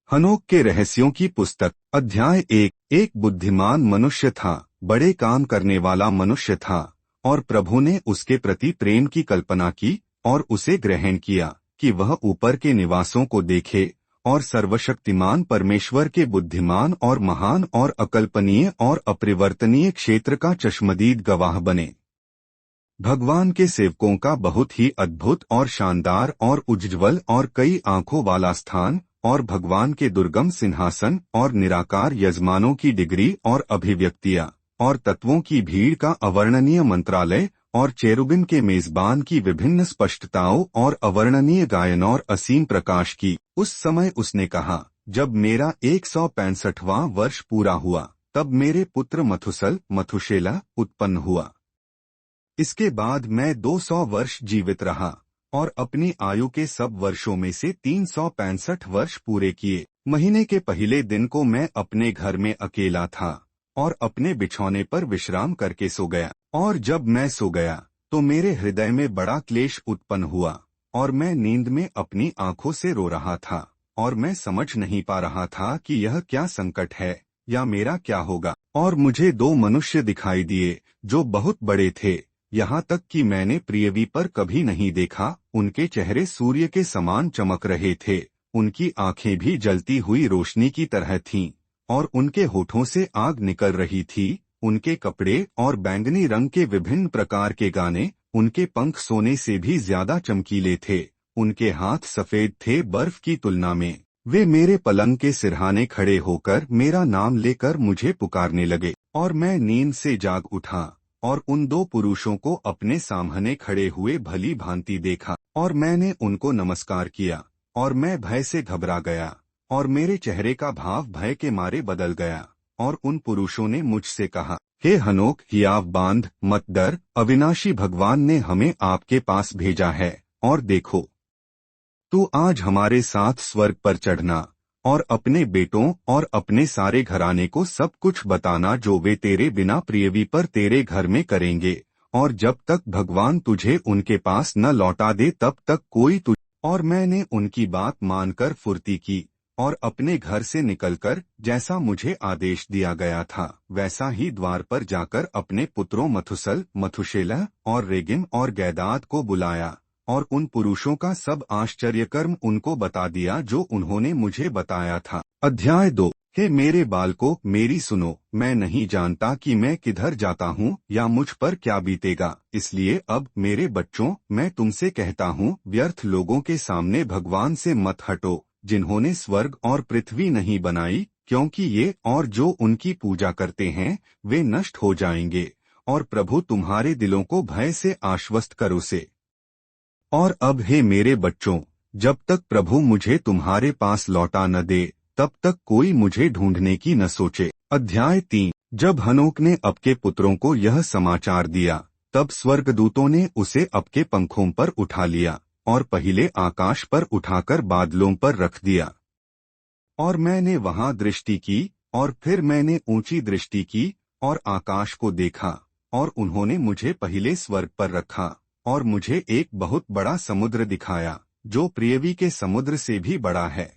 हनोक के रहस्यों की पुस्तक। अध्याय एक बुद्धिमान मनुष्य था, बड़े काम करने वाला मनुष्य था, और प्रभु ने उसके प्रति प्रेम की कल्पना की और उसे ग्रहण किया कि वह ऊपर के निवासों को देखे और सर्वशक्तिमान परमेश्वर के बुद्धिमान और महान और अकल्पनीय और अपरिवर्तनीय क्षेत्र का चश्मदीद गवाह बने। भगवान के सेवकों का बहुत ही अद्भुत और शानदार और उज्ज्वल और कई आंखों वाला स्थान और भगवान के दुर्गम सिंहासन और निराकार यजमानों की डिग्री और अभिव्यक्तियां और तत्वों की भीड़ का अवर्णनीय मंत्रालय और चेरुबिन के मेजबान की विभिन्न स्पष्टताओं और अवर्णनीय गायन और असीम प्रकाश की। उस समय उसने कहा, जब मेरा 165वां वर्ष पूरा हुआ तब मेरे पुत्र मथुशेलह उत्पन्न हुआ। इसके बाद मैं 200 वर्ष जीवित रहा और अपनी आयु के सब वर्षों में से 365 वर्ष पूरे किए। महीने के पहले दिन को मैं अपने घर में अकेला था और अपने बिछौने पर विश्राम करके सो गया। और जब मैं सो गया तो मेरे हृदय में बड़ा क्लेश उत्पन्न हुआ और मैं नींद में अपनी आंखों से रो रहा था और मैं समझ नहीं पा रहा था कि यह क्या संकट है या मेरा क्या होगा। और मुझे 2 मनुष्य दिखाई दिए जो बहुत बड़े थे, यहाँ तक कि मैंने प्रियवी पर कभी नहीं देखा। उनके चेहरे सूर्य के समान चमक रहे थे, उनकी आंखें भी जलती हुई रोशनी की तरह थीं और उनके होठों से आग निकल रही थी। उनके कपड़े और बैंगनी रंग के विभिन्न प्रकार के गाने, उनके पंख सोने से भी ज्यादा चमकीले थे, उनके हाथ सफेद थे बर्फ की तुलना में। वे मेरे पलंग के सिरहाने खड़े होकर मेरा नाम लेकर मुझे पुकारने लगे और मैं नींद से जाग उठा और उन 2 पुरुषों को अपने सामने खड़े हुए भली भांति देखा और मैंने उनको नमस्कार किया और मैं भय से घबरा गया और मेरे चेहरे का भाव भय के मारे बदल गया। और उन पुरुषों ने मुझसे कहा, हे हनोक, हियाव बांध, मत डर, अविनाशी भगवान ने हमें आपके पास भेजा है। और देखो, तू आज हमारे साथ स्वर्ग पर चढ़ना और अपने बेटों और अपने सारे घराने को सब कुछ बताना जो वे तेरे बिना प्रियवी पर तेरे घर में करेंगे, और जब तक भगवान तुझे उनके पास न लौटा दे तब तक कोई तुझ। और मैंने उनकी बात मानकर फुर्ती की और अपने घर से निकलकर जैसा मुझे आदेश दिया गया था वैसा ही द्वार पर जाकर अपने पुत्रों मथुशेलह और रेगिम और गैदाद को बुलाया और उन पुरुषों का सब आश्चर्यकर्म उनको बता दिया जो उन्होंने मुझे बताया था। अध्याय 2। हे मेरे बालकों, मेरी सुनो, मैं नहीं जानता कि मैं किधर जाता हूँ या मुझ पर क्या बीतेगा, इसलिए अब मेरे बच्चों, मैं तुमसे कहता हूँ, व्यर्थ लोगों के सामने भगवान से मत हटो जिन्होंने स्वर्ग और पृथ्वी नहीं बनाई, क्योंकि ये और जो उनकी पूजा करते हैं वे नष्ट हो जाएंगे। और प्रभु तुम्हारे दिलों को भय से आश्वस्त करो से। और अब हे मेरे बच्चों, जब तक प्रभु मुझे तुम्हारे पास लौटा न दे तब तक कोई मुझे ढूंढने की न सोचे। अध्याय 3। जब हनोक ने अपके पुत्रों को यह समाचार दिया तब स्वर्गदूतों ने उसे अपके पंखों पर उठा लिया और पहले आकाश पर उठाकर बादलों पर रख दिया। और मैंने वहां दृष्टि की और फिर मैंने ऊंची दृष्टि की और आकाश को देखा और उन्होंने मुझे पहले स्वर्ग पर रखा और मुझे एक बहुत बड़ा समुद्र दिखाया जो पृथ्वी के समुद्र से भी बड़ा है।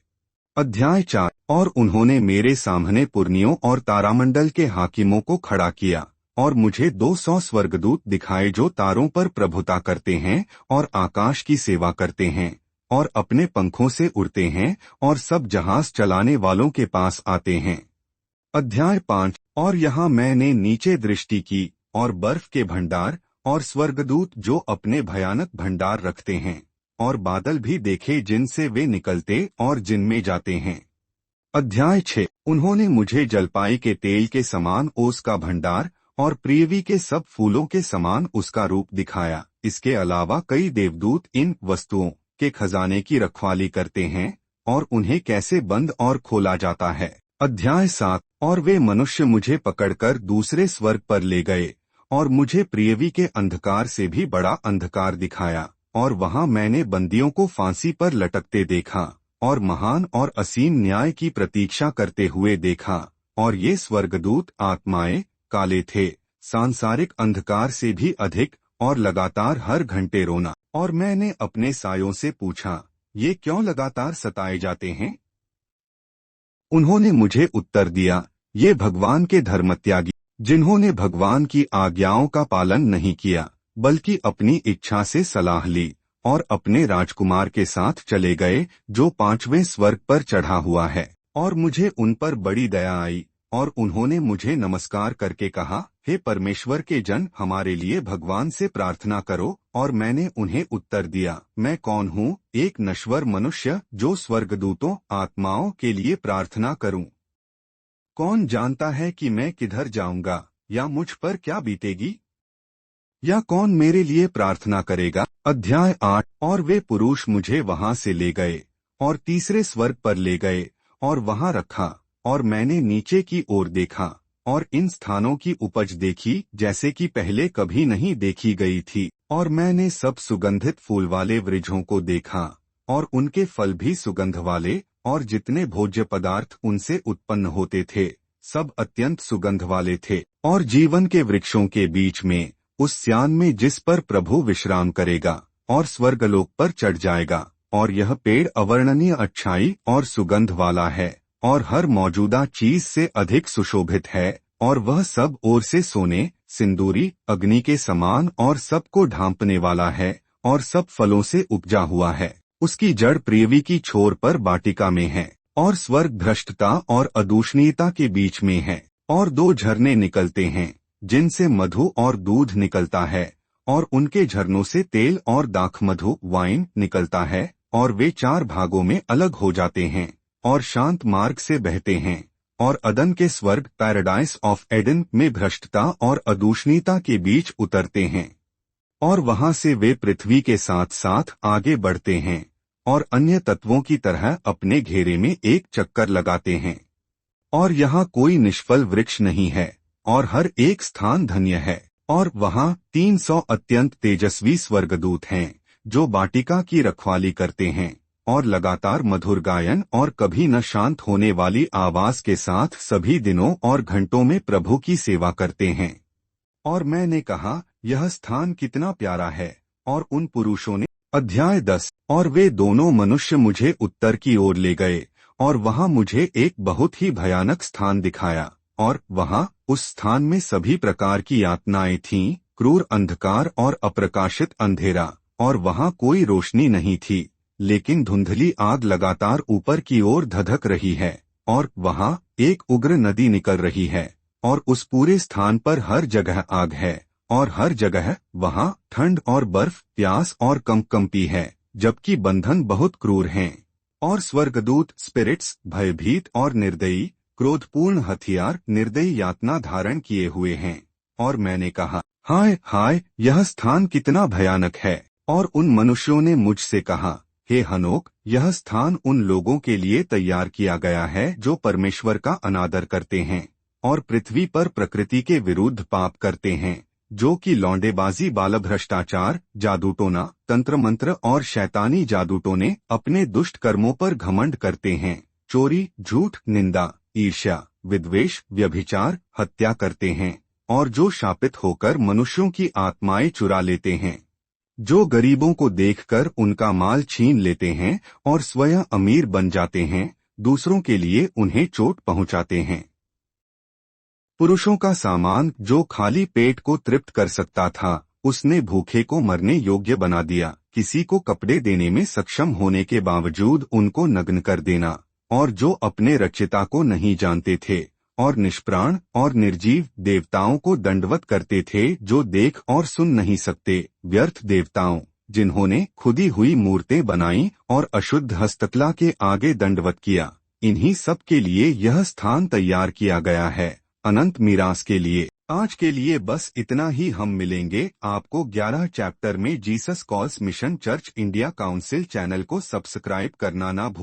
अध्याय 4। और उन्होंने मेरे सामने पुरनियों और तारामंडल के हाकिमों को खड़ा किया और मुझे 200 स्वर्गदूत दिखाए जो तारों पर प्रभुता करते हैं और आकाश की सेवा करते हैं और अपने पंखों से उड़ते हैं और सब जहाज चलाने वालों के पास आते हैं। अध्याय 5। और यहाँ मैंने नीचे दृष्टि की और बर्फ के भंडार और स्वर्गदूत जो अपने भयानक भंडार रखते हैं और बादल भी देखे जिनसे वे निकलते और जिनमें जाते हैं। अध्याय 6। उन्होंने मुझे जलपाई के तेल के समान ओस का भंडार और पृथ्वी के सब फूलों के समान उसका रूप दिखाया। इसके अलावा कई देवदूत इन वस्तुओं के खजाने की रखवाली करते हैं और उन्हें कैसे बंद और खोला जाता है। अध्याय 7। और वे मनुष्य मुझे पकड़कर दूसरे स्वर्ग पर ले गए और मुझे पृथ्वी के अंधकार से भी बड़ा अंधकार दिखाया और वहां मैंने बंदियों को फांसी पर लटकते देखा और महान और असीम न्याय की प्रतीक्षा करते हुए देखा। और ये स्वर्गदूत आत्माएं काले थे, सांसारिक अंधकार से भी अधिक, और लगातार हर घंटे रोना। और मैंने अपने सायों से पूछा, ये क्यों लगातार सताए जाते हैं? उन्होंने मुझे उत्तर दिया, ये भगवान के धर्मत्यागी, जिन्होंने भगवान की आज्ञाओं का पालन नहीं किया, बल्कि अपनी इच्छा से सलाह ली और अपने राजकुमार के साथ चले गए जो 5वें स्वर्ग पर चढ़ा हुआ है। और मुझे उन पर बड़ी दया आई और उन्होंने मुझे नमस्कार करके कहा, हे परमेश्वर के जन, हमारे लिए भगवान से प्रार्थना करो। और मैंने उन्हें उत्तर दिया, मैं कौन हूँ, एक नश्वर मनुष्य जो स्वर्गदूतों आत्माओं के लिए प्रार्थना करूँ। कौन जानता है कि मैं किधर जाऊंगा या मुझ पर क्या बीतेगी, या कौन मेरे लिए प्रार्थना करेगा। अध्याय 8। और वे पुरुष मुझे वहां से ले गए और तीसरे स्वर्ग पर ले गए और वहां रखा, और मैंने नीचे की ओर देखा और इन स्थानों की उपज देखी जैसे कि पहले कभी नहीं देखी गई थी। और मैंने सब सुगंधित फूल वाले वृक्षों को देखा और उनके फल भी सुगंध वाले, और जितने भोज्य पदार्थ उनसे उत्पन्न होते थे सब अत्यंत सुगंध वाले थे। और जीवन के वृक्षों के बीच में उस स्यान में जिस पर प्रभु विश्राम करेगा और स्वर्गलोक पर चढ़ जाएगा। और यह पेड़ अवर्णनीय अच्छाई और सुगंध वाला है और हर मौजूदा चीज से अधिक सुशोभित है, और वह सब ओर से सोने, सिंदूरी, अग्नि के समान और सबको ढांपने वाला है, और सब फलों से उपजा हुआ है। उसकी जड़ पृथ्वी की छोर पर वाटिका में है, और स्वर्ग भ्रष्टता और अदूषणीयता के बीच में है। और 2 झरने निकलते हैं जिनसे मधु और दूध निकलता है, और उनके झरनों से तेल और दाखमधु वाइन निकलता है, और वे 4 भागों में अलग हो जाते हैं और शांत मार्ग से बहते हैं। और अदन के स्वर्ग पैराडाइज ऑफ एडन में भ्रष्टता और अदूषणीयता के बीच उतरते हैं, और वहां से वे पृथ्वी के साथ साथ आगे बढ़ते हैं और अन्य तत्वों की तरह अपने घेरे में एक चक्कर लगाते हैं। और यहाँ कोई निष्फल वृक्ष नहीं है, और हर एक स्थान धन्य है। और वहाँ 300 अत्यंत तेजस्वी स्वर्गदूत हैं जो वाटिका की रखवाली करते हैं और लगातार मधुर गायन और कभी न शांत होने वाली आवाज के साथ सभी दिनों और घंटों में प्रभु की सेवा करते हैं। और मैंने कहा, यह स्थान कितना प्यारा है। और उन पुरुषों ने अध्याय 10। और वे दोनों मनुष्य मुझे उत्तर की ओर ले गए, और वहां मुझे एक बहुत ही भयानक स्थान दिखाया। और वहां उस स्थान में सभी प्रकार की यातनाएं थीं, क्रूर अंधकार और अप्रकाशित अंधेरा, और वहां कोई रोशनी नहीं थी, लेकिन धुंधली आग लगातार ऊपर की ओर धधक रही है। और वहां एक उग्र नदी निकल रही है, और उस पूरे स्थान पर हर जगह आग है, और हर जगह वहां ठंड और बर्फ, प्यास और कंपकंपी है, जबकि बंधन बहुत क्रूर हैं। और स्वर्गदूत स्पिरिट्स भयभीत और निर्दयी, क्रोधपूर्ण हथियार, निर्दयी यातना धारण किए हुए हैं। और मैंने कहा, हाय हाय, यह स्थान कितना भयानक है। और उन मनुष्यों ने मुझसे कहा, हे हनोक, यह स्थान उन लोगों के लिए तैयार किया गया है जो परमेश्वर का अनादर करते हैं और पृथ्वी पर प्रकृति के विरुद्ध पाप करते हैं, जो कि लौंडेबाजी, बाल भ्रष्टाचार, जादूटोना, तंत्र मंत्र और शैतानी जादूटोने अपने दुष्ट कर्मों पर घमंड करते हैं, चोरी, झूठ, निंदा, ईर्ष्या, विद्वेष, व्यभिचार, हत्या करते हैं, और जो शापित होकर मनुष्यों की आत्माएं चुरा लेते हैं, जो गरीबों को देखकर उनका माल छीन लेते हैं और स्वयं अमीर बन जाते हैं, दूसरों के लिए उन्हें चोट पहुंचाते हैं। पुरुषों का सामान जो खाली पेट को तृप्त कर सकता था, उसने भूखे को मरने योग्य बना दिया। किसी को कपड़े देने में सक्षम होने के बावजूद उनको नग्न कर देना, और जो अपने रचिता को नहीं जानते थे और निष्प्राण और निर्जीव देवताओं को दंडवत करते थे जो देख और सुन नहीं सकते, व्यर्थ देवताओं जिन्होंने खुदी हुई मूर्तें बनाई और अशुद्ध हस्तकला के आगे दंडवत किया। इन्हीं सब के लिए यह स्थान तैयार किया गया है, अनंत मीरास के लिए। आज के लिए बस इतना ही। हम मिलेंगे आपको 11 चैप्टर में। Jesus calls mission church India council channel को सब्सक्राइब करना ना भूलें।